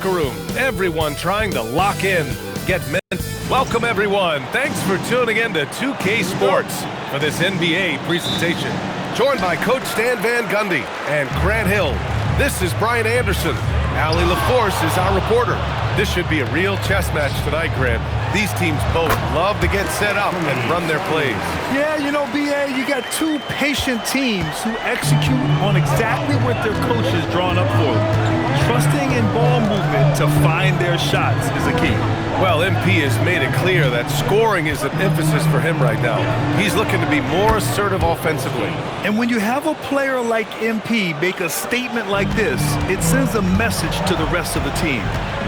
room. Everyone trying to lock in, get men. Welcome everyone. Thanks for tuning in to 2K Sports for this NBA presentation. Joined by Coach Stan Van Gundy and Grant Hill. This is Brian Anderson. Allie LaForce is our reporter. This should be a real chess match tonight, Grant. These teams both love to get set up and run their plays. Yeah, you know, B.A., you got two patient teams who execute on exactly what their coach has drawn up for them. Trusting in ball movement to find their shots is a key. Well, MP has made it clear that scoring is an emphasis for him right now. He's looking to be more assertive offensively. And when you have a player like MP make a statement like this, it sends a message to the rest of the team.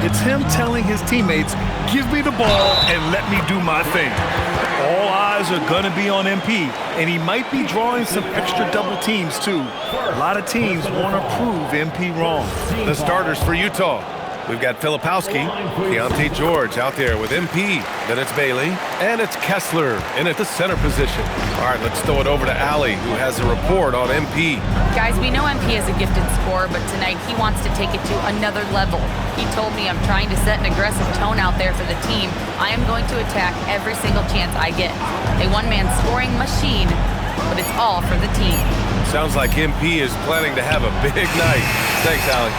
It's him telling his teammates, give me the ball and let me do my thing. All eyes are going to be on MP, and he might be drawing some extra double teams too. A lot of teams want to prove MP wrong. The starters for Utah. We've got Filipowski, Keontae George out there with MP. Then it's Bailey, and it's Kessler in at the center position. All right, let's throw it over to Allie, who has a report on MP. Guys, we know MP is a gifted scorer, but tonight he wants to take it to another level. He told me, I'm trying to set an aggressive tone out there for the team. I am going to attack every single chance I get. A one-man scoring machine, but it's all for the team. Sounds like MP is planning to have a big night. Thanks, Allie.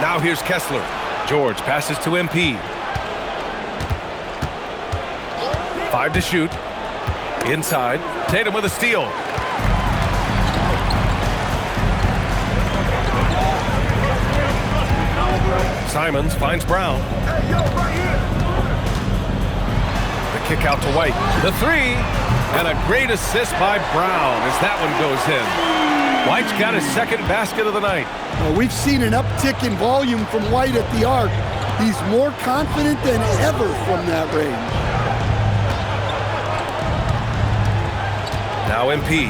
Now here's Kessler. George passes to MP. 5 to shoot. Inside. Tatum with a steal. Simons finds Brown. The kick out to White. The three. And a great assist by Brown as that one goes in. White's got his second basket of the night. Well, we've seen an uptick in volume from White at the arc. He's more confident than ever from that range. Now MP.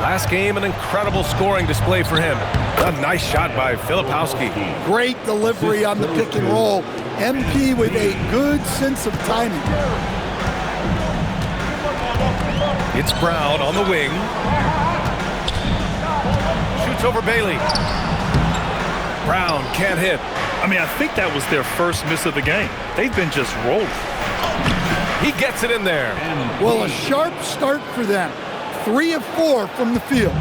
Last game, an incredible scoring display for him. A nice shot by Filipowski. Great delivery on the pick and roll. MP with a good sense of timing. It's Brown on the wing. Shoots over Bailey. Brown can't hit. I mean, I think that was their first miss of the game. They've been just rolling. He gets it in there. Well, a sharp start for them. 3 of 4 from the field.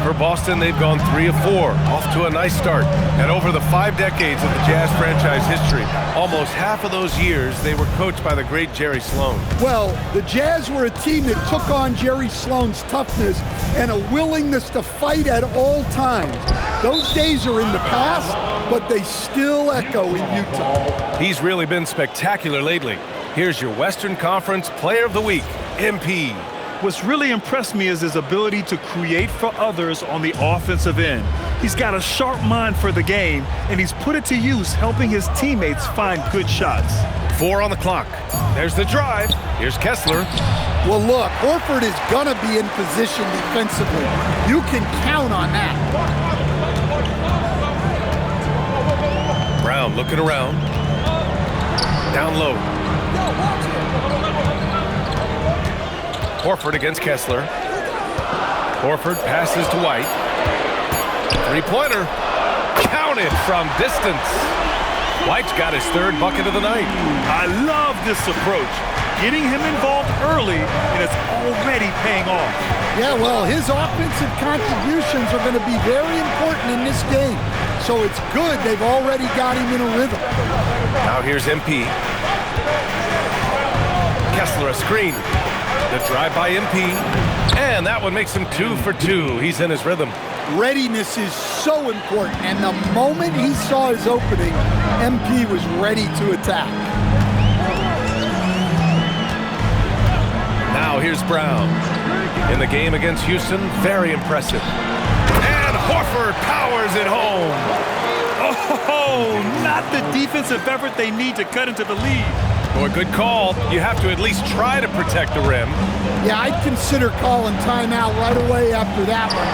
For Boston, they've gone 3 of 4. Off to a nice start. And over the 5 decades of the Jazz franchise history, almost half of those years, they were coached by the great Jerry Sloan. Well, the Jazz were a team that took on Jerry Sloan's toughness and a willingness to fight at all times. Those days are in the past, but they still echo in Utah. He's really been spectacular lately. Here's your Western Conference Player of the Week, MP. What's really impressed me is his ability to create for others on the offensive end. He's got a sharp mind for the game, and he's put it to use helping his teammates find good shots. 4 on the clock. There's the drive. Here's Kessler. Well, look, Horford is going to be in position defensively. You can count on that. Brown looking around. Down low. Horford against Kessler. Horford passes to White. Three-pointer. Counted from distance. White's got his 3rd bucket of the night. I love this approach. Getting him involved early, and it's already paying off. Yeah, well, his offensive contributions are going to be very important in this game. So it's good they've already got him in a rhythm. Now here's MP. Kessler a screen. The drive by MP, and that one makes him 2 for 2. He's in his rhythm. Readiness is so important, and the moment he saw his opening, MP was ready to attack. Now here's Brown. In the game against Houston, very impressive. And Horford powers it home. Oh, not the defensive effort they need to cut into the lead. Boy, good call. You have to at least try to protect the rim. Yeah, I'd consider calling timeout right away after that one.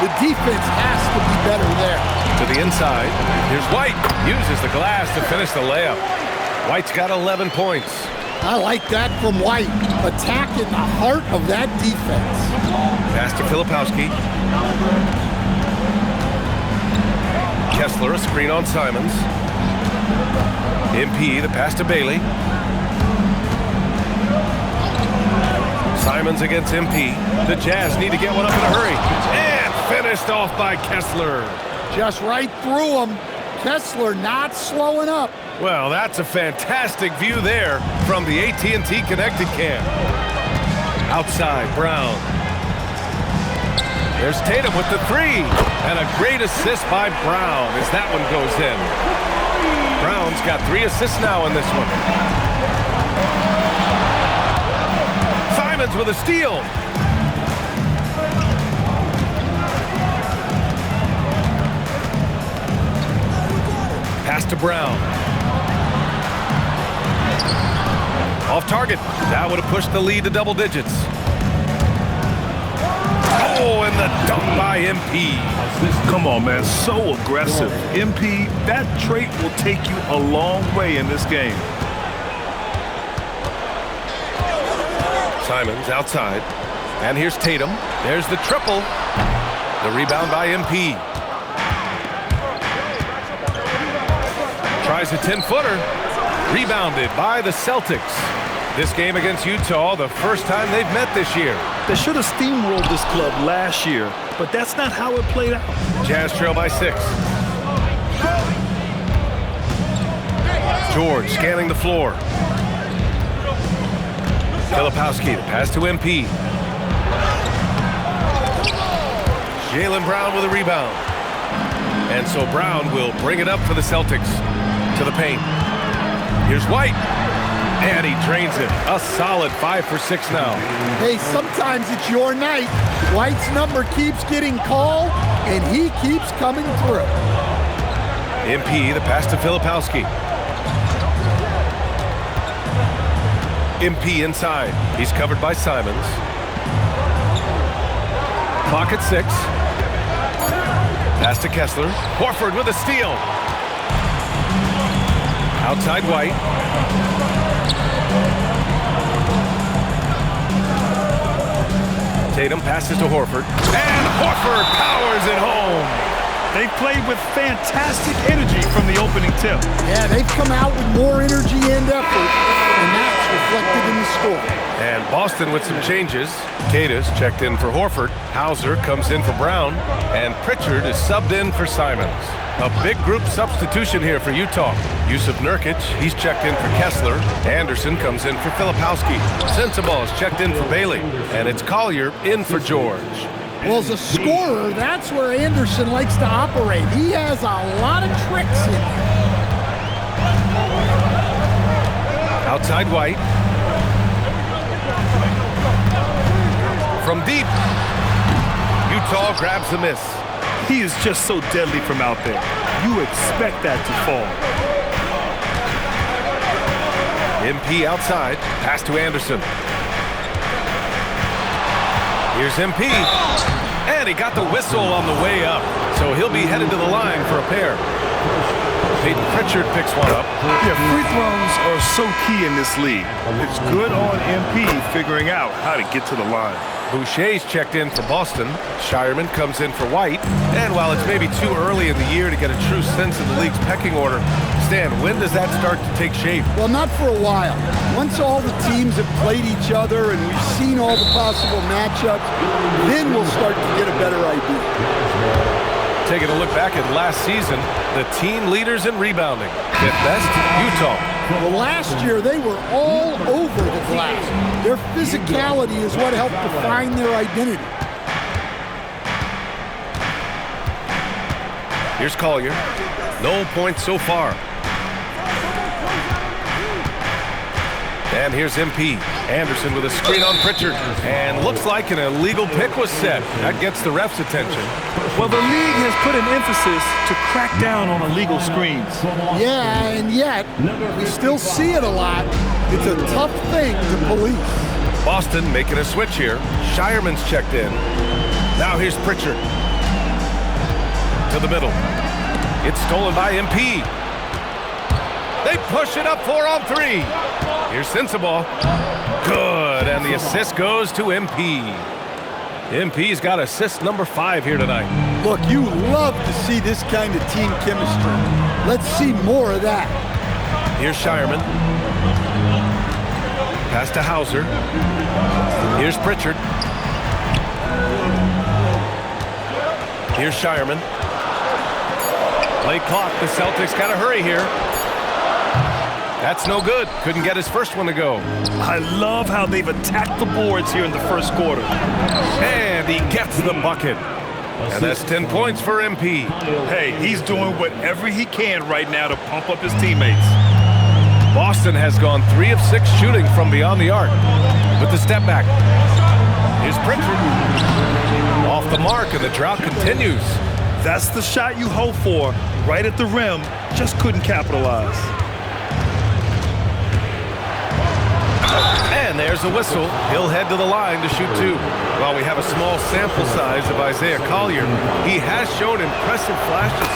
The defense has to be better there. To the inside. Here's White. Uses the glass to finish the layup. White's got 11 points. I like that from White. Attacking the heart of that defense. Pass to Filipowski. Kessler, a screen on Simons. MP, the pass to Bailey. Simons against MP. The Jazz need to get one up in a hurry. And finished off by Kessler. Just right through him. Kessler not slowing up. Well, that's a fantastic view there from the AT&T Connected Cam. Outside, Brown. There's Tatum with the three. And a great assist by Brown as that one goes in. Brown's got 3 assists now in this one. Simons with a steal. Pass to Brown. Off target. That would have pushed the lead to double digits. Oh, and the dunk by MP. Come on, man. So aggressive. MP, that trait will take you a long way in this game. Simons outside. And here's Tatum. There's the triple. The rebound by MP. Tries a 10-footer. Rebounded by the Celtics. This game against Utah, the first time they've met this year. They should have steamrolled this club last year, but that's not how it played out. Jazz trail by 6. George scanning the floor. Filipowski, the pass to MP. Jaylen Brown with a rebound. And so Brown will bring it up for the Celtics. To the paint. Here's White. And he drains it. A solid 5 for 6 now. Hey, sometimes it's your night. White's number keeps getting called, and he keeps coming through. MP, the pass to Filipowski. MP inside. He's covered by Simons. Clock at 6. Pass to Kessler. Horford with a steal. Outside White. Tatum passes to Horford. And Horford powers it home. They've played with fantastic energy from the opening tip. Yeah, they've come out with more energy and effort, and that's reflected in the score. And Boston with some changes. Cadiz checked in for Horford. Hauser comes in for Brown. And Pritchard is subbed in for Simons. A big group substitution here for Utah. Yusuf Nurkic, he's checked in for Kessler. Anderson comes in for Filipowski. Sensabaugh is checked in for Bailey. And it's Collier in for George. Well, as a scorer, that's where Anderson likes to operate. He has a lot of tricks in him. Outside White. From deep. Utah grabs the miss. He is just so deadly from out there. You expect that to fall. MP outside. Pass to Anderson. Here's MP. And he got the whistle on the way up. So he'll be headed to the line for a pair. Peyton Pritchard picks one up. Yeah, free throws are so key in this league. It's good on MP figuring out how to get to the line. Boucher's checked in for Boston. Shireman comes in for White. And while it's maybe too early in the year to get a true sense of the league's pecking order, Stan, when does that start to take shape? Well, not for a while. Once all the teams have played each other and we've seen all the possible matchups, then we'll start to get a better idea. Taking a look back at last season, the team leaders in rebounding. Fifth best, Utah. Well, last year they were all over the glass. Their physicality is what helped define their identity. Here's Collier. No points so far. And here's MP. Anderson with a screen on Pritchard. And looks like an illegal pick was set. That gets the ref's attention. Well, the league has put an emphasis to crack down on illegal screens. Yeah, and yet, we still see it a lot. It's a tough thing to police. Boston making a switch here. Shireman's checked in. Now here's Pritchard. To the middle. It's stolen by MP. They push it up 4 on 3. Here's Sensabaugh. Good, and the assist goes to MP. MP's got assist number 5 here tonight. Look, you love to see this kind of team chemistry. Let's see more of that. Here's Shireman. Pass to Hauser. Here's Pritchard. Here's Shireman. Play clock. The Celtics got to hurry here. That's no good. Couldn't get his first one to go. I love how they've attacked the boards here in the first quarter. And he gets the bucket. And that's 10 points for MP. Hey, he's doing whatever he can right now to pump up his teammates. Boston has gone 3 of 6 shooting from beyond the arc. With the step back. Here's Pritchard. Off the mark, and the drought continues. That's the shot you hope for. Right at the rim. Just couldn't capitalize. And there's a whistle. He'll head to the line to shoot 2. While we have a small sample size of Isaiah Collier, he has shown impressive flashes.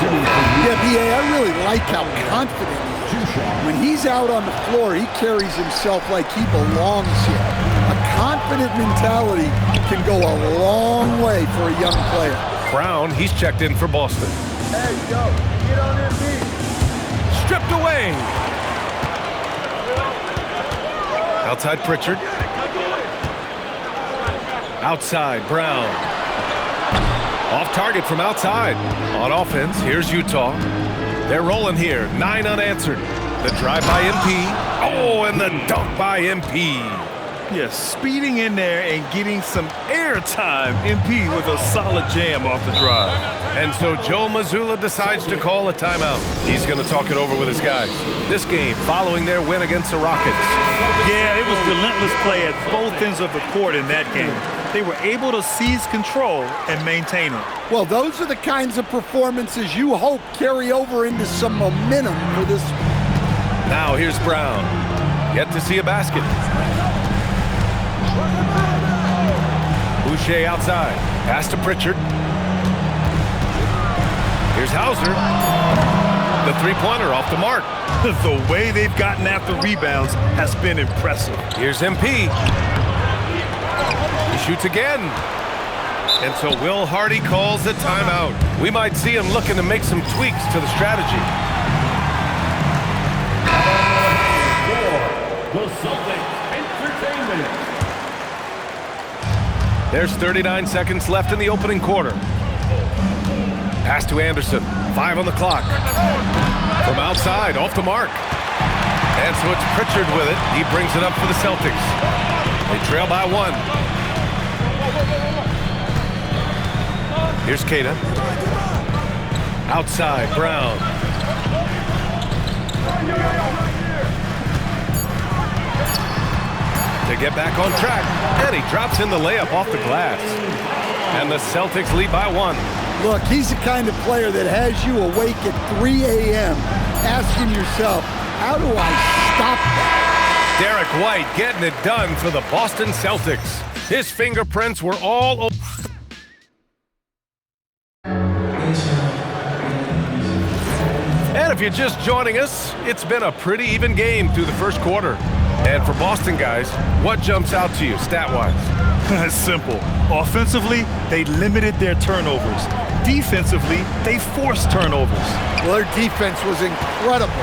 Yeah, B.A., I really like how confident he is. When he's out on the floor, he carries himself like he belongs here. A confident mentality can go a long way for a young player. Brown, he's checked in for Boston. Hey, yo, get on their feet. Stripped away. Outside Pritchard. Outside Brown. Off target from outside. On offense, here's Utah. They're rolling here. 9 unanswered. The drive by MP. Oh, and the dunk by MP. Yes, speeding in there and getting some air time. MP with a solid jam off the drive. And so Joe Mazzulla decides to call a timeout. He's going to talk it over with his guys. This game following their win against the Rockets. Yeah, it was relentless play at both ends of the court in that game. They were able to seize control and maintain it. Well, those are the kinds of performances you hope carry over into some momentum for this. Now here's Brown. Yet to see a basket. Boucher outside. Pass to Pritchard. Here's Hauser. The three-pointer off the mark. The way they've gotten after rebounds has been impressive. Here's MP. He shoots again. And so Will Hardy calls a timeout. We might see him looking to make some tweaks to the strategy. The Celtics Entertainment. There's 39 seconds left in the opening quarter. Pass to Anderson. 5 on the clock. From outside, off the mark. And so it's Pritchard with it. He brings it up for the Celtics. They trail by 1. Here's Keita. Outside, Brown. To get back on track. And he drops in the layup off the glass. And the Celtics lead by 1. Look, he's the kind of player that has you awake at 3 a.m. asking yourself, how do I stop that? Derek White getting it done for the Boston Celtics. His fingerprints were all over. And if you're just joining us, it's been a pretty even game through the first quarter. And for Boston guys, what jumps out to you stat-wise? It's simple. Offensively, they limited their turnovers. Defensively, they forced turnovers. Well, their defense was incredible,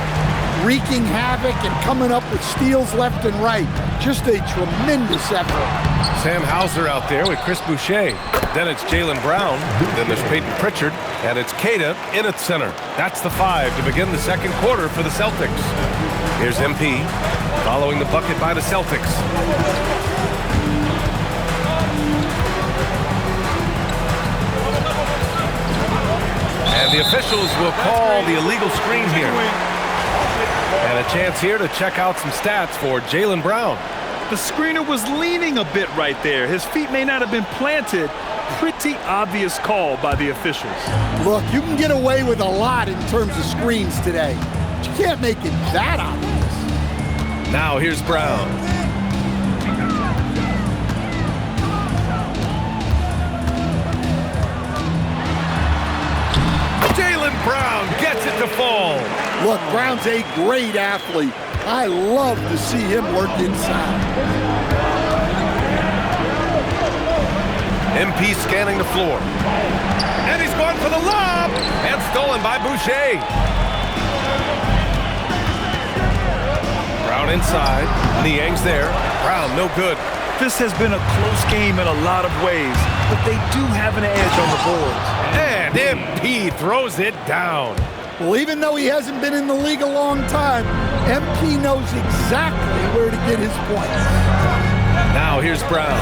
wreaking havoc and coming up with steals left and right. Just a tremendous effort. Sam Hauser out there with Chris Boucher. Then it's Jaylen Brown. Then there's Peyton Pritchard. And it's Keita in at center. That's the 5 to begin the second quarter for the Celtics. Here's MP following the bucket by the Celtics. And the officials will call the illegal screen here. And a chance here to check out some stats for Jaylen Brown. The screener was leaning a bit right there. His feet may not have been planted. Pretty obvious call by the officials. Look, you can get away with a lot in terms of screens today. But you can't make it that obvious. Now here's Brown. Jaylen Brown gets it to fall. Look, Brown's a great athlete. I love to see him work inside. MP scanning the floor. And he's going for the lob. And stolen by Boucher. inside. Niang's there. Brown, no good. This has been a close game in a lot of ways, but they do have an edge on the boards. And MP throws it down. Well, even though he hasn't been in the league a long time, MP knows exactly where to get his points. Now here's Brown.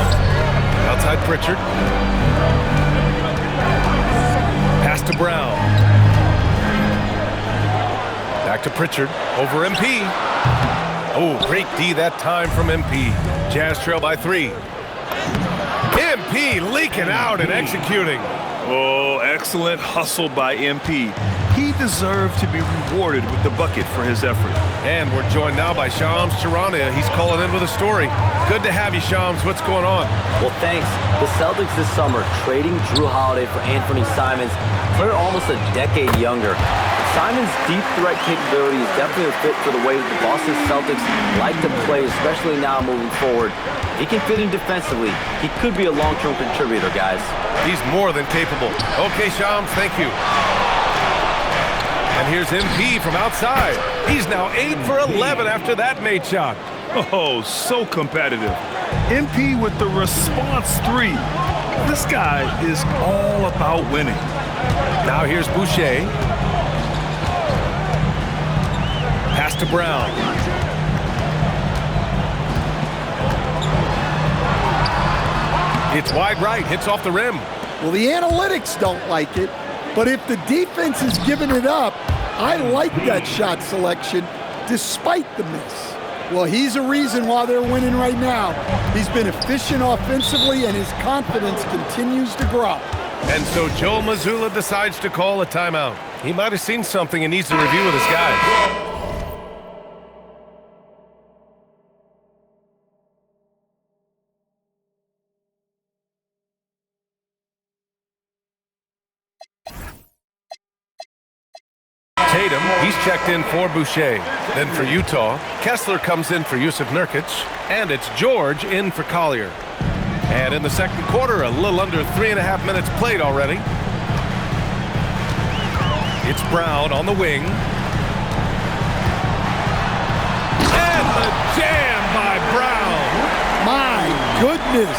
Outside Pritchard. Pass to Brown. Back to Pritchard. Over MP. Oh, great D that time from MP. Jazz trail by 3. MP leaking out and executing. Oh, excellent hustle by MP. He deserved to be rewarded with the bucket for his effort. And we're joined now by Shams Charania. He's calling in with a story. Good to have you, Shams. What's going on? Well, thanks. The Celtics this summer trading Drew Holiday for Anthony Simons, player almost a decade younger. Simons' deep threat capability is definitely a fit for the way the Boston Celtics like to play, especially now moving forward. If he can fit in defensively, he could be a long-term contributor, guys. He's more than capable. Okay, Shams, thank you. And here's MP from outside. He's now 8 for 11 after that made shot. Oh, so competitive. MP with the response 3. This guy is all about winning. Now here's Boucher. Pass to Brown. It's wide right, hits off the rim. Well, the analytics don't like it, but if the defense is giving it up, I like that shot selection despite the miss. Well, he's a reason why they're winning right now. He's been efficient offensively, and his confidence continues to grow. And so Joe Mazzulla decides to call a timeout. He might have seen something and needs to review with his guys. Tatum, he's checked in for Boucher. Then for Utah, Kessler comes in for Yusuf Nurkic, and it's George in for Collier. And in the second quarter, a little under 3.5 minutes played already. It's Brown on the wing. And the jam by Brown. My goodness.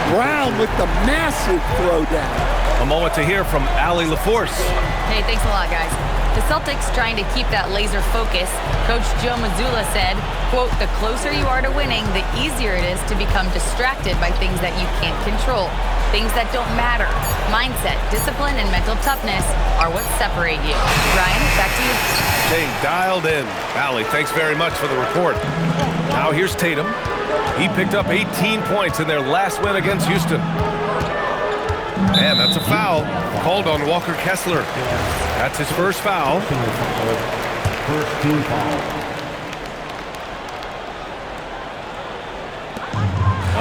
Brown with the massive throwdown. A moment to hear from Allie LaForce. Hey, thanks a lot, guys. The Celtics trying to keep that laser focus. Coach Joe Mazzulla said, quote, the closer you are to winning, the easier it is to become distracted by things that you can't control. Things that don't matter. Mindset, discipline, and mental toughness are what separate you. Ryan, back to you. Staying dialed in. Allie, thanks very much for the report. Now here's Tatum. He picked up 18 points in their last win against Houston. And that's a foul called on Walker Kessler. That's his first foul. First team foul.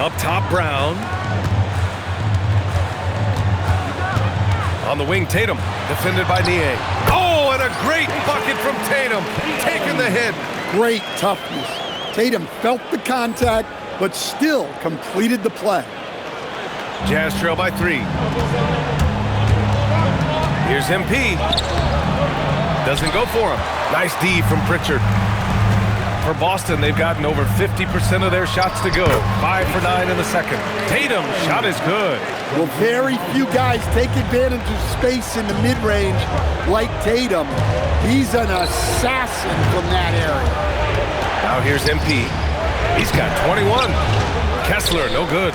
Up top, Brown. On the wing, Tatum, defended by Niang. Oh, and a great bucket from Tatum, taking the hit. Great toughness. Tatum felt the contact, but still completed the play. Jazz trail by 3. Here's MP. Doesn't go for him. Nice D from Pritchard. For Boston, they've gotten over 50% of their shots to go. 5 for 9 in the second. Tatum, shot is good. Well, very few guys take advantage of space in the mid-range like Tatum. He's an assassin from that area. Now here's MP. He's got 21. Kessler, no good.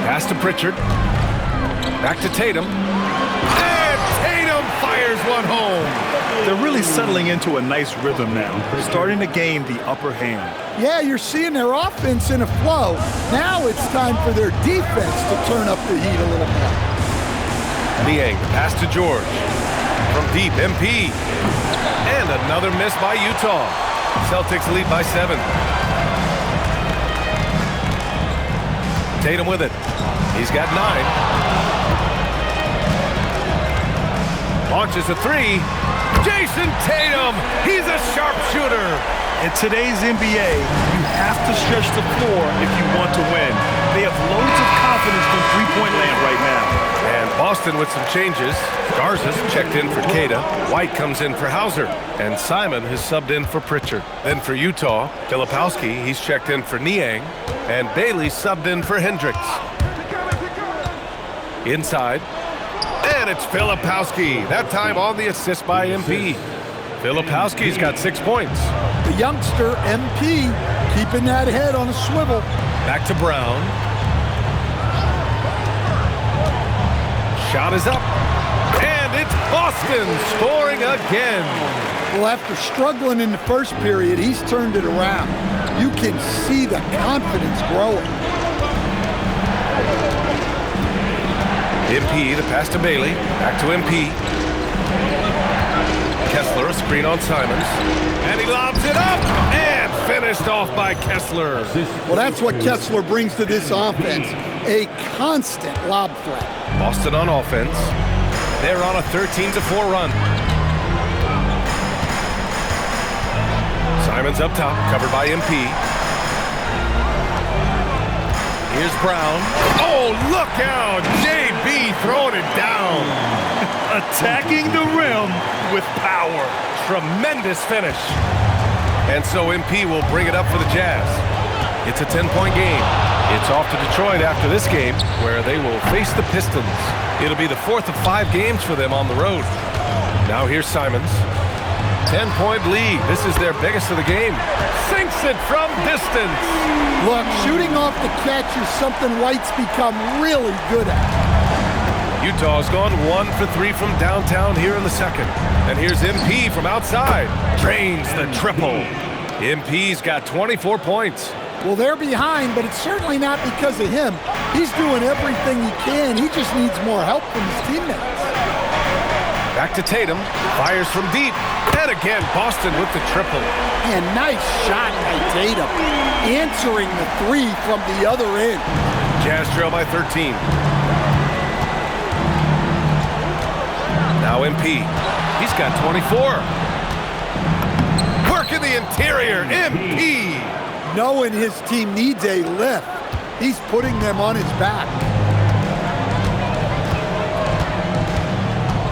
Pass to Pritchard. Back to Tatum. And Tatum fires one home. They're really settling into a nice rhythm now, starting to gain the upper hand. Yeah, you're seeing their offense in a flow. Now it's time for their defense to turn up the heat a little more. Niang, pass to George. From deep, MP. And another miss by Utah. Celtics lead by 7. Tatum with it. He's got 9. Launches a 3. Jason Tatum, he's a sharpshooter. In today's NBA, you have to stretch the floor if you want to win. They have loads of confidence from three-point land right now. And Boston with some changes. Garza's checked in for Queta. White comes in for Hauser. And Simon has subbed in for Pritchard. Then for Utah, Filipowski, he's checked in for Niang. And Bailey subbed in for Hendricks. Inside. And it's Filipowski. That time on the assist by MP. Filipowski's got 6 points. The youngster, MP, keeping that head on a swivel. Back to Brown. Shot is up. And it's Boston scoring again. Well, after struggling in the first period, he's turned it around. You can see the confidence growing. MP, the pass to Bailey. Back to MP. Kessler, a screen on Simons. And he lobs it up. And finished off by Kessler. Well, that's what Kessler brings to this offense. A constant lob threat. Boston on offense. They're on a 13-4 run. Simons up top, covered by MP. Here's Brown. Oh, look out! JB throwing it down. Attacking the rim with power. Tremendous finish. And so MP will bring it up for the Jazz. It's a 10-point game. It's off to Detroit after this game, where they will face the Pistons. It'll be the 4th of 5 games for them on the road. Now here's Simons. 10-point lead. This is their biggest of the game. Sinks it from distance. Look, shooting off the catch is something White's become really good at. Utah's gone 1 for 3 from downtown here in the second. And here's MP from outside. Drains the triple. MP's got 24 points. Well, they're behind, but it's certainly not because of him. He's doing everything he can. He just needs more help from his teammates. Back to Tatum. Fires from deep. And again, Boston with the triple. And nice shot by Tatum. Answering the three from the other end. Jazz trail by 13. Now MP. He's got 24. Work in the interior. MP. Knowing his team needs a lift, he's putting them on his back.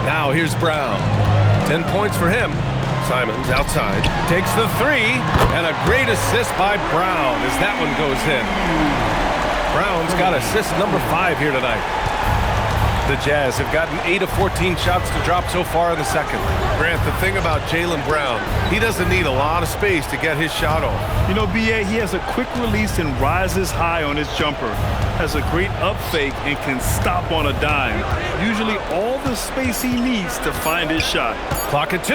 Now here's Brown. 10 points for him. Simons outside. Takes the three. And a great assist by Brown as that one goes in. Brown's got assist number 5 here tonight. The Jazz have gotten 8 of 14 shots to drop so far in the second. Grant, the thing about Jaylen Brown, he doesn't need a lot of space to get his shot off. You know, B.A., he has a quick release and rises high on his jumper. Has a great up fake and can stop on a dime. Usually all the space he needs to find his shot. Clock at 2.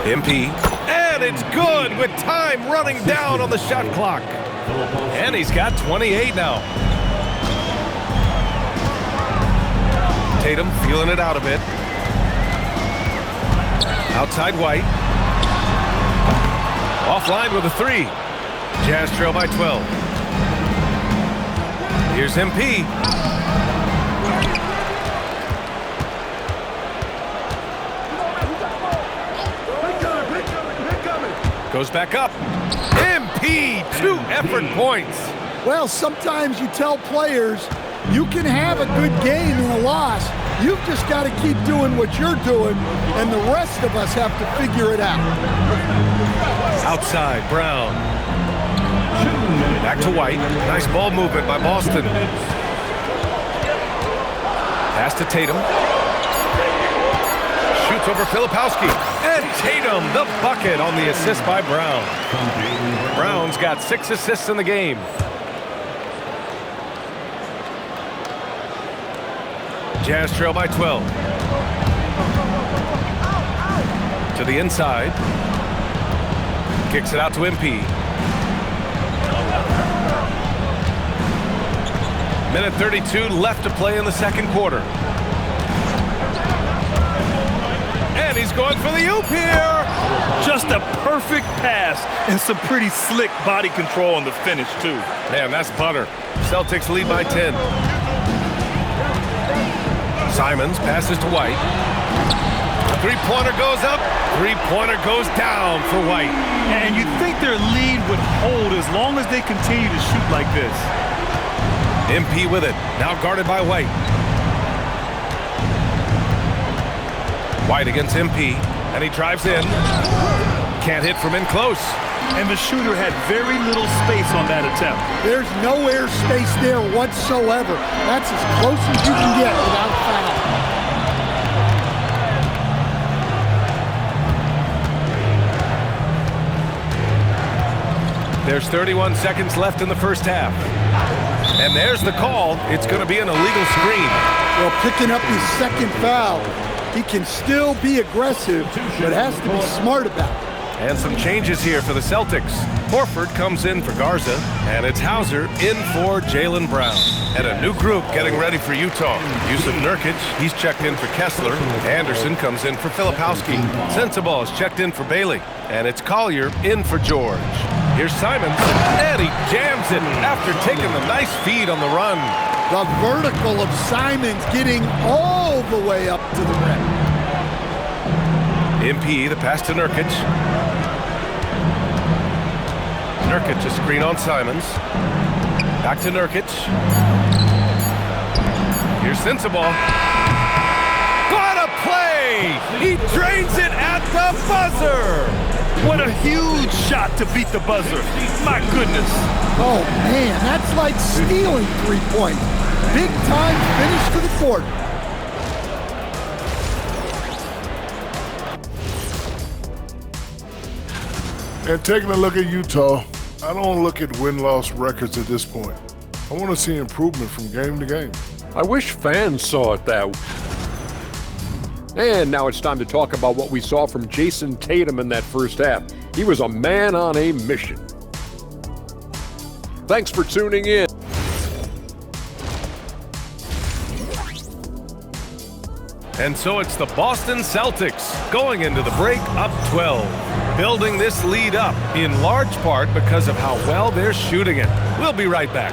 MP. And it's good with time running down on the shot clock. And he's got 28 now. Tatum feeling it out a bit. Outside White. Offline with a 3. Jazz trail by 12. Here's MP. Goes back up. MP, 2 effort points. Well, sometimes you tell players you can have a good game in a loss. You've just got to keep doing what you're doing, and the rest of us have to figure it out. Outside, Brown. Back to White. Nice ball movement by Boston. Pass to Tatum. Shoots over Filipowski. And Tatum, the bucket on the assist by Brown. Brown's got 6 assists in the game. Jazz trail by 12. To the inside. Kicks it out to MP. Minute 32 left to play in the second quarter. And he's going for the oop here. Just a perfect pass and some pretty slick body control on the finish, too. Man, that's butter. Celtics lead by 10. Simons passes to White. Three-pointer goes up. Three-pointer goes down for White. And you think their lead would hold as long as they continue to shoot like this. MP with it. Now guarded by White. White against MP. And he drives in. Can't hit from in close. And the shooter had very little space on that attempt. There's no air space there whatsoever. That's as close as you can get without foul. There's 31 seconds left in the first half. And there's the call. It's going to be an illegal screen. Well, picking up his second foul, he can still be aggressive, but has to be smart about it. And some changes here for the Celtics. Horford comes in for Garza, and it's Hauser in for Jaylen Brown. And a new group getting ready for Utah. Yusuf Nurkic, he's checked in for Kessler. Anderson comes in for Filipowski. Sensabaugh is checked in for Bailey. And it's Collier in for George. Here's Simons, and he jams it after taking the nice feed on the run. The vertical of Simons getting all the way up to the rim. MP, the pass to Nurkic. Nurkic, a screen on Simons. Back to Nurkic. Here's Sensabaugh. What a play! He drains it at the buzzer! What a huge shot to beat the buzzer. My goodness. Oh, man, that's like stealing 3 points. Big time finish to the quarter. And taking a look at Utah, I don't look at win-loss records at this point. I want to see improvement from game to game. I wish fans saw it that way. And now it's time to talk about what we saw from Jason Tatum in that first half. He was a man on a mission. Thanks for tuning in. And so it's the Boston Celtics going into the break up 12. Building this lead up in large part because of how well they're shooting it. We'll be right back.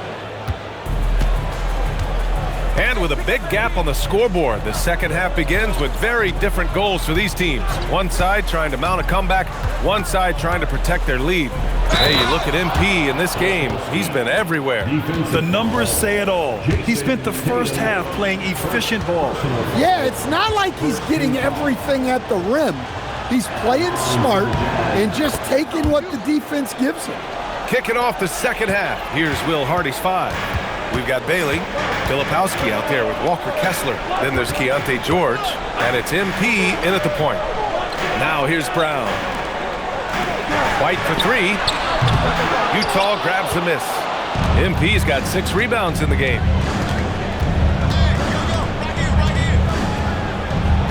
And with a big gap on the scoreboard, the second half begins with very different goals for these teams. One side trying to mount a comeback, one side trying to protect their lead. Hey, you look at MP in this game, he's been everywhere. The numbers say it all. He spent the first half playing efficient ball. Yeah, it's not like he's getting everything at the rim. He's playing smart and just taking what the defense gives him. Kicking off the second half, here's Will Hardy's 5. We've got Bailey, Filipowski out there with Walker Kessler. Then there's Keontae George, and it's MP in at the point. Now here's Brown. White for 3. Utah grabs the miss. MP's got 6 rebounds in the game.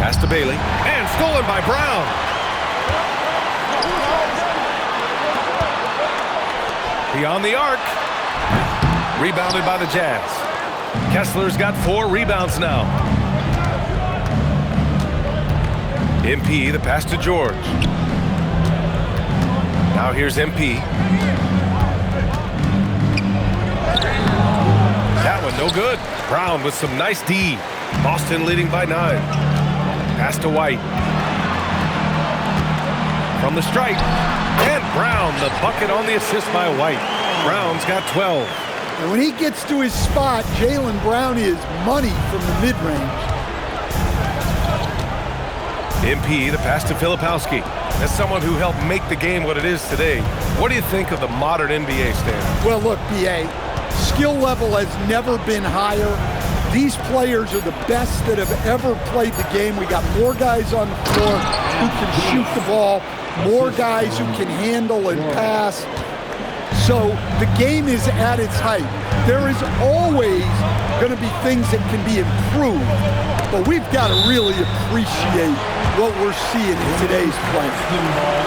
Pass to Bailey, and stolen by Brown. Beyond the arc. Rebounded by the Jazz. Kessler's got 4 rebounds now. MP, the pass to George. Now here's MP. That one no good. Brown with some nice D. Boston leading by 9. Pass to White. From the stripe. And Brown, the bucket on the assist by White. Brown's got 12. And when he gets to his spot, Jaylen Brown is money from the mid-range. MP, the pass to Filipowski. As someone who helped make the game what it is today, what do you think of the modern NBA standard? Well, look, BA, skill level has never been higher. These players are the best that have ever played the game. We got more guys on the floor who can shoot the ball, more guys who can handle and pass. So the game is at its height. There is always going to be things that can be improved, but we've got to really appreciate what we're seeing in today's play.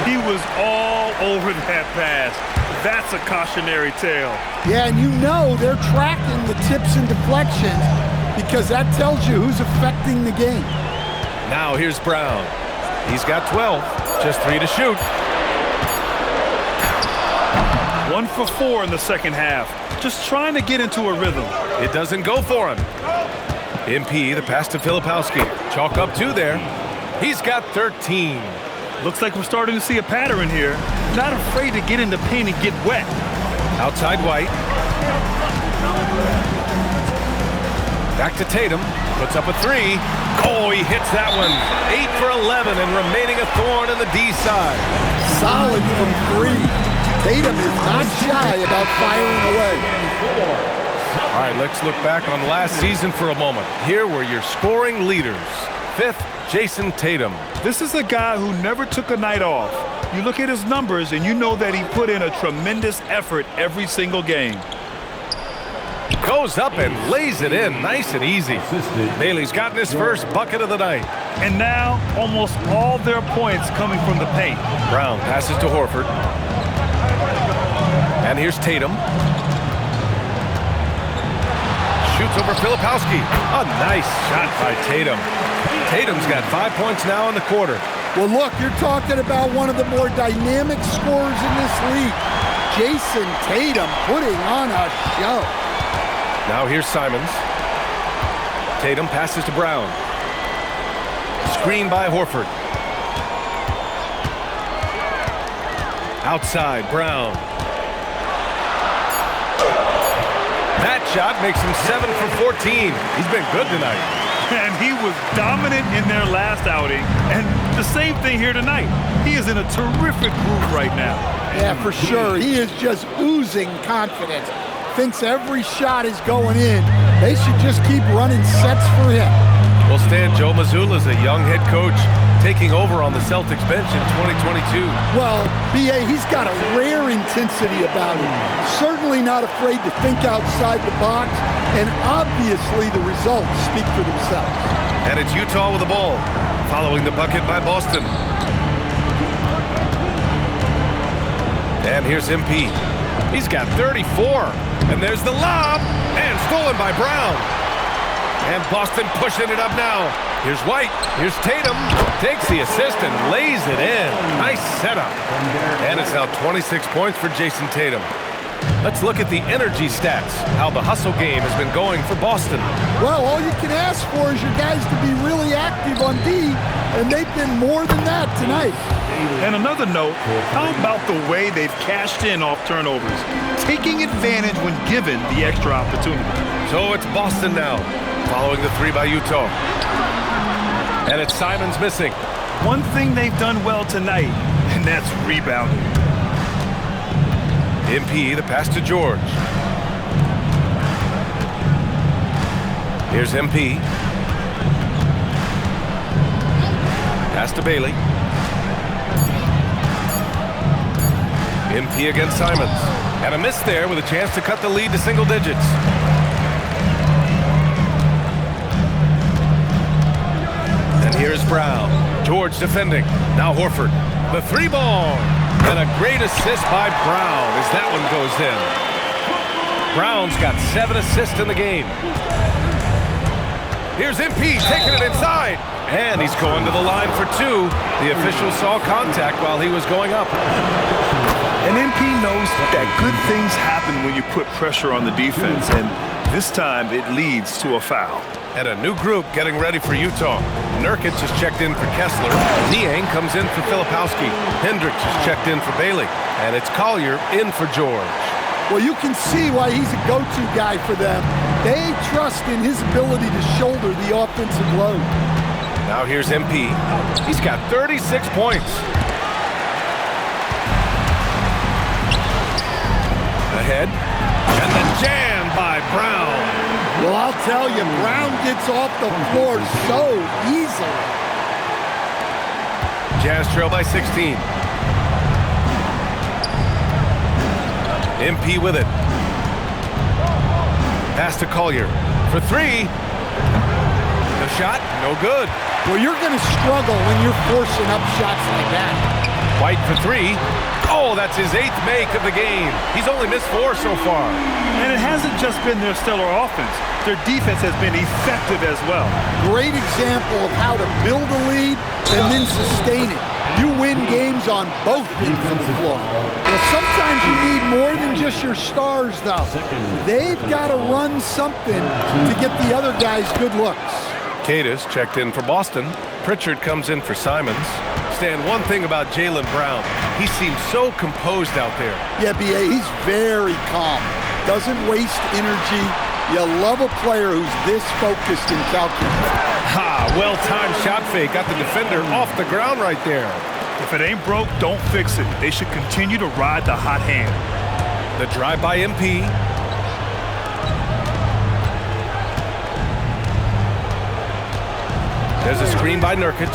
He was all over that pass. That's a cautionary tale. Yeah, and you know they're tracking the tips and deflections because that tells you who's affecting the game. Now here's Brown. He's got 12, just 3 to shoot. 1 for 4 in the second half. Just trying to get into a rhythm. It doesn't go for him. MP, the pass to Filipowski. Chalk up 2 there. He's got 13. Looks like we're starting to see a pattern here. Not afraid to get in the paint and get wet. Outside White. Back to Tatum. Puts up a three. Oh, he hits that one. 8 for 11 and remaining a thorn in the D side. Solid from three. Tatum is not shy about firing away. All right, let's look back on last season for a moment. Here were your scoring leaders. 5th, Jason Tatum. This is a guy who never took a night off. You look at his numbers and you know that he put in a tremendous effort every single game. Goes up and lays it in nice and easy. Bailey's gotten his first bucket of the night. And now, almost all their points coming from the paint. Brown passes to Horford. And here's Tatum. Shoots over Filipowski. A nice shot by Tatum. Tatum's got 5 points now in the quarter. Well, look, you're talking about one of the more dynamic scorers in this league. Jason Tatum putting on a show. Now here's Simons. Tatum passes to Brown. Screen by Horford. Outside, Brown. That shot makes him 7 for 14. He's been good tonight. And he was dominant in their last outing. And the same thing here tonight. He is in a terrific groove right now. Yeah, for sure. He is just oozing confidence. Thinks every shot is going in. They should just keep running sets for him. Well, Stan, Joe Mazzulla is a young head coach taking over on the Celtics bench in 2022. Well, B.A., he's got a rare intensity about him. Certainly not afraid to think outside the box, and obviously the results speak for themselves. And it's Utah with the ball, following the bucket by Boston. And here's MP. He's got 34. And there's the lob, and stolen by Brown. And Boston pushing it up now. Here's White, here's Tatum, takes the assist and lays it in. Nice setup. And it's now 26 points for Jason Tatum. Let's look at the energy stats, how the hustle game has been going for Boston. Well, all you can ask for is your guys to be really active on D, and they've been more than that tonight. And another note, how about the way they've cashed in off turnovers, taking advantage when given the extra opportunity. So it's Boston now, following the three by Utah. And it's Simons missing. One thing they've done well tonight, and that's rebounding. MP, the pass to George. Here's MP. Pass to Bailey. MP against Simons. And a miss there with a chance to cut the lead to single digits. And here's Brown. George defending. Now Horford. The three ball. And a great assist by Brown as that one goes in. Brown's got 7 assists in the game. Here's MP taking it inside. And he's going to the line for 2. The official saw contact while he was going up. And MP knows that good things happen when you put pressure on the defense, and this time it leads to a foul. And a new group getting ready for Utah. Nurkic has checked in for Kessler. Niang comes in for Filipowski. Hendricks has checked in for Bailey. And it's Collier in for George. Well, you can see why he's a go-to guy for them. They trust in his ability to shoulder the offensive load. Now here's MP. He's got 36 points. Ahead. And the jam by Brown. Well, I'll tell you, Brown gets off the floor so easily. Jazz trail by 16. MP with it. Pass to Collier for 3. The shot, no good. Well, you're going to struggle when you're forcing up shots like that. White for 3. Oh, that's his 8th make of the game. He's only missed 4 so far. And it hasn't just been their stellar offense. Their defense has been effective as well. Great example of how to build a lead and then sustain it. You win games on both ends of the floor. Well, sometimes you need more than just your stars, though. They've got to run something to get the other guys good looks. Cadis checked in for Boston. Pritchard comes in for Simons. Stan, one thing about Jaylen Brown, he seems so composed out there. Yeah, B.A., he's very calm. Doesn't waste energy. You love a player who's this focused and calculated. Well-timed shot fake. Got the defender off the ground right there. If it ain't broke, don't fix it. They should continue to ride the hot hand. The drive by MP. There's a screen by Nurkic.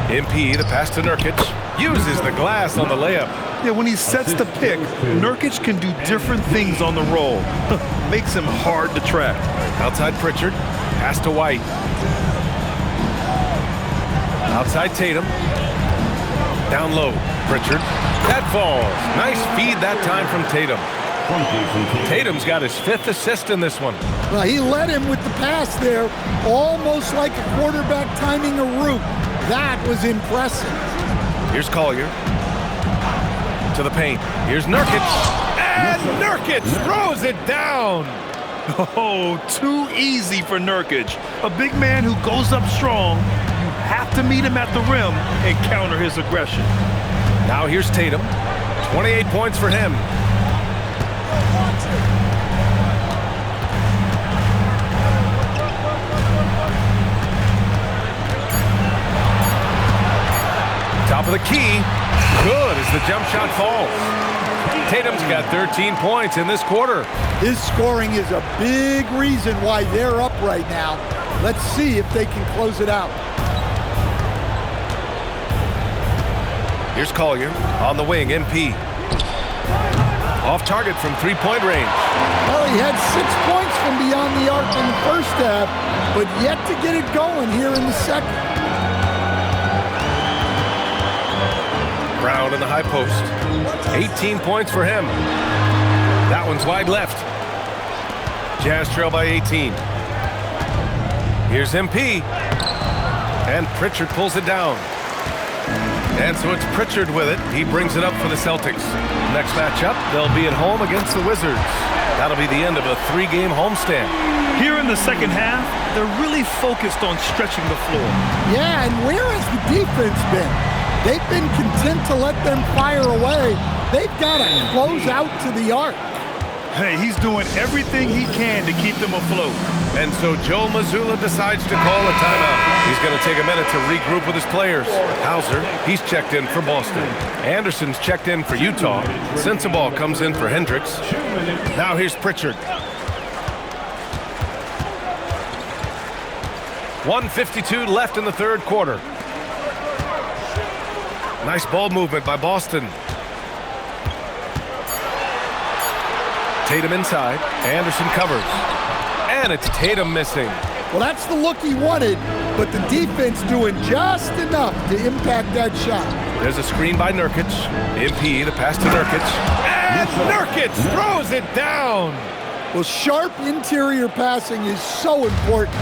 MP, the pass to Nurkic. Uses the glass on the layup. Yeah, when he sets the pick, Nurkic can do different things on the roll. Makes him hard to track. Outside Pritchard. Pass to White. Outside Tatum. Down low, Pritchard. That falls. Nice feed that time from Tatum. Tatum's got his 5th assist in this one. Well, he led him with the pass there, almost like a quarterback timing a route. That was impressive. Here's Collier. To the paint. Here's Nurkic. And Nurkic throws it down. Oh, too easy for Nurkic. A big man who goes up strong. You have to meet him at the rim and counter his aggression. Now here's Tatum. 28 points for him. Top of the key. Good as the jump shot falls. Tatum's got 13 points in this quarter. His scoring is a big reason why they're up right now. Let's see if they can close it out. Here's Collier on the wing, MP. Off target from three-point range. Well, he had 6 points from beyond the arc in the first half, but yet to get it going here in the second. Brown in the high post. 18 points for him. That one's wide left. Jazz trail by 18. Here's MP. And Pritchard pulls it down. And so it's Pritchard with it. He brings it up for the Celtics. Next matchup, they'll be at home against the Wizards. That'll be the end of a 3-game homestand. Here in the second half, they're really focused on stretching the floor. Yeah, and where has the defense been? They've been content to let them fire away. They've got to close out to the arc. Hey, he's doing everything he can to keep them afloat. And so Joe Mazzulla decides to call a timeout. He's going to take a minute to regroup with his players. Hauser, he's checked in for Boston. Anderson's checked in for Utah. Sensabaugh comes in for Hendricks. Now here's Pritchard. 1:52 left in the third quarter. Nice ball movement by Boston. Tatum inside. Anderson covers. And it's Tatum missing. Well, that's the look he wanted, but the defense doing just enough to impact that shot. There's a screen by Nurkic. MP, the pass to Nurkic. And Nurkic throws it down. Well, sharp interior passing is so important.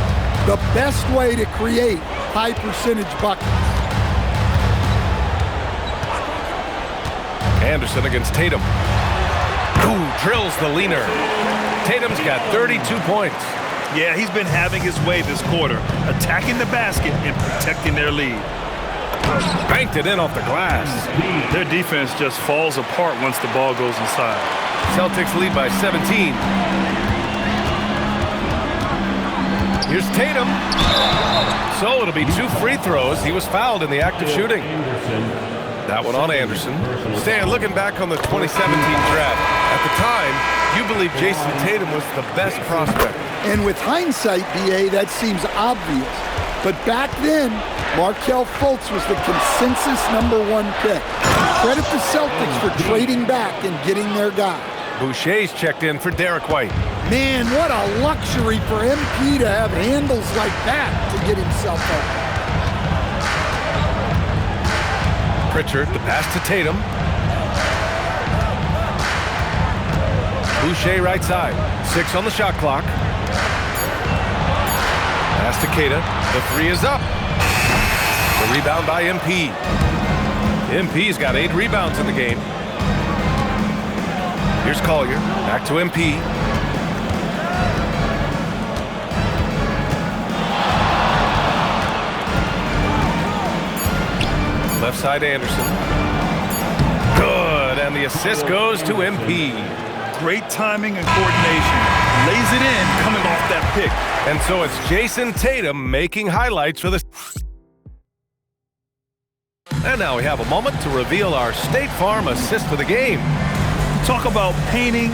The best way to create high percentage buckets. Anderson against Tatum. Ooh, drills the leaner. Tatum's got 32 points. Yeah, he's been having his way this quarter, attacking the basket and protecting their lead. Banked it in off the glass. Their defense just falls apart once the ball goes inside. Celtics lead by 17. Here's Tatum. So it'll be 2 free throws. He was fouled in the act of shooting. That one on Anderson. Stan, looking back on the 2017 draft, at the time, you believe Jason Tatum was the best prospect. And with hindsight, B.A., that seems obvious. But back then, Markelle Fultz was the consensus #1 pick. Credit the Celtics for trading back and getting their guy. Boucher's checked in for Derek White. Man, what a luxury for MP to have handles like that to get himself open. Pritchard, the pass to Tatum. Boucher right side. 6 on the shot clock. Pass to Queta. The 3 is up. The rebound by MP. MP's got 8 rebounds in the game. Here's Collier. Back to MP. Left side Anderson. Good, and the assist goes to MP. Great timing and coordination. lays it in coming off that pick. And so it's Jason Tatum making highlights for the... And now we have a moment to reveal our State Farm assist of the game. Talk about painting.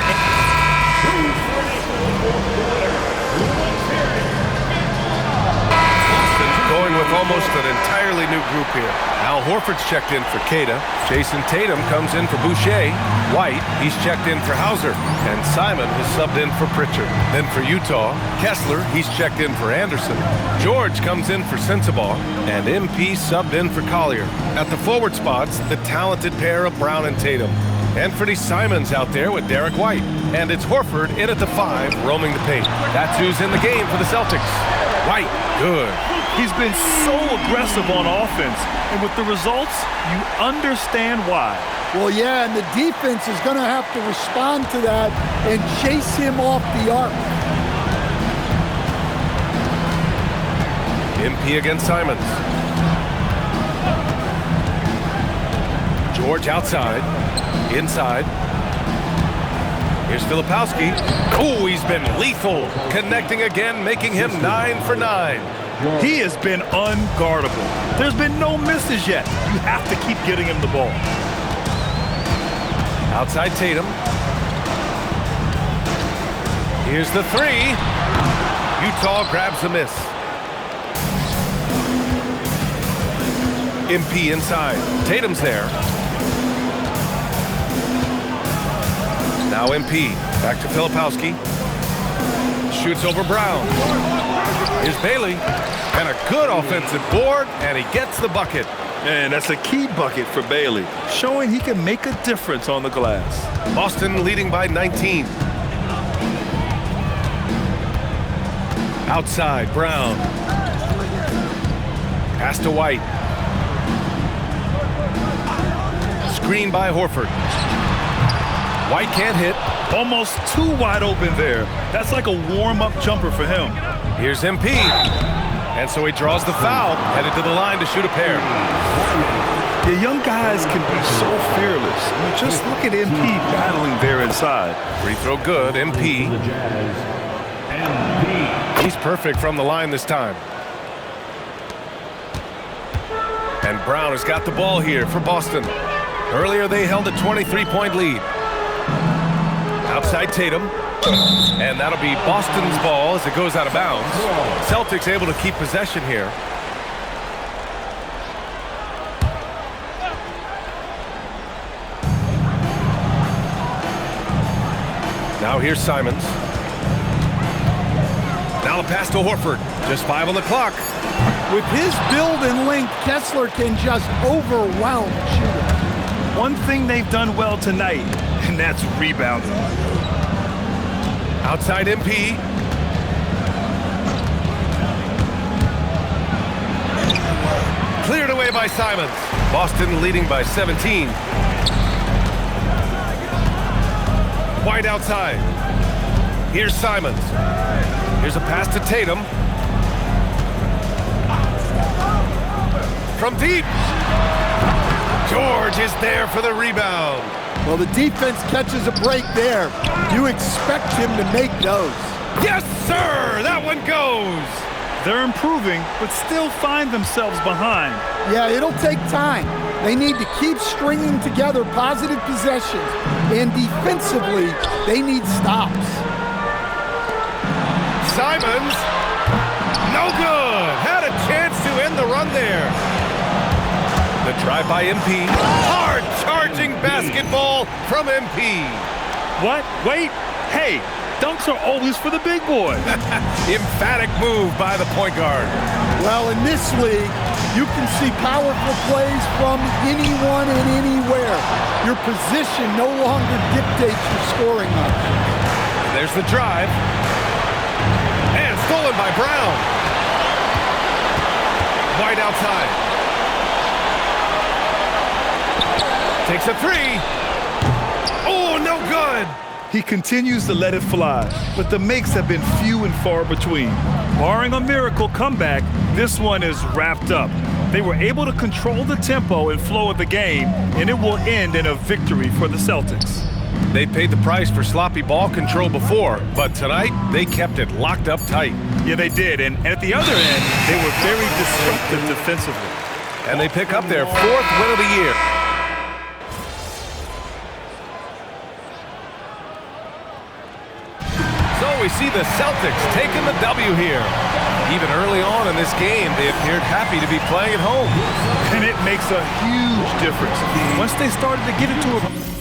Going with almost an entirely new group here. Al Horford's checked in for Queta. Jason Tatum comes in for Boucher. White, he's checked in for Hauser. And Simon has subbed in for Pritchard. Then for Utah, Kessler, he's checked in for Anderson. George comes in for Sensabaugh. And MP subbed in for Collier. At the forward spots, the talented pair of Brown and Tatum. Anthony Simons out there with Derek White. And it's Horford in at the 5, roaming the paint. That's who's in the game for the Celtics. White, good. He's been so aggressive on offense, and with the results, you understand why. Well, yeah, and the defense is going to have to respond to that and chase him off the arc. MP against Simons. George outside. Inside. Here's Filipowski. Oh, he's been lethal. Connecting again, making him 9 for 9. He has been unguardable. There's been no misses yet. You have to keep getting him the ball. Outside Tatum. Here's the 3. Utah grabs the miss. MP inside. Tatum's there. Now MP. Back to Filipowski. Shoots over Brown. Here's Bailey. And a good offensive board, and he gets the bucket. Man, that's a key bucket for Bailey, showing he can make a difference on the glass. Boston leading by 19. Outside, Brown. Pass to White. Screen by Horford. White can't hit. Almost too wide open there. That's like a warm-up jumper for him. Here's MP. And so he draws the foul, headed to the line to shoot a pair. The young guys can be so fearless. I mean, just look at MP battling there inside. Free throw good, MP. He's perfect from the line this time. And Brown has got the ball here for Boston. Earlier they held a 23-point lead. Outside Tatum. And that'll be Boston's ball as it goes out of bounds. Celtics able to keep possession here. Now here's Simons. Now the pass to Horford. Just 5 on the clock. With his build and length, Kessler can just overwhelm shooter. One thing they've done well tonight, and that's rebounding. Outside MP. Cleared away by Simons. Boston leading by 17. White outside. Here's Simons. Here's a pass to Tatum. From deep. George is there for the rebound. Well, the defense catches a break there. You expect him to make those. Yes, sir! That one goes! They're improving, but still find themselves behind. Yeah, it'll take time. They need to keep stringing together positive possessions. And defensively, they need stops. Simons. No good! Had a chance to end the run there. The drive by MP. Hard charging basketball from MP. What? Wait. Hey, dunks are always for the big boy. Emphatic move by the point guard. Well, in this league, you can see powerful plays from anyone and anywhere. Your position no longer dictates your scoring option. There's the drive. And stolen by Brown. White outside. Takes a 3. Oh, no good. He continues to let it fly, but the makes have been few and far between. Barring a miracle comeback, this one is wrapped up. They were able to control the tempo and flow of the game, and it will end in a victory for the Celtics. They paid the price for sloppy ball control before, but tonight they kept it locked up tight. Yeah, they did. And at the other end, they were very disruptive defensively. And they pick up their 4th win of the year. So we see the Celtics taking the W here. Even early on in this game, they appeared happy to be playing at home. And it makes a huge difference. Once they started to get into a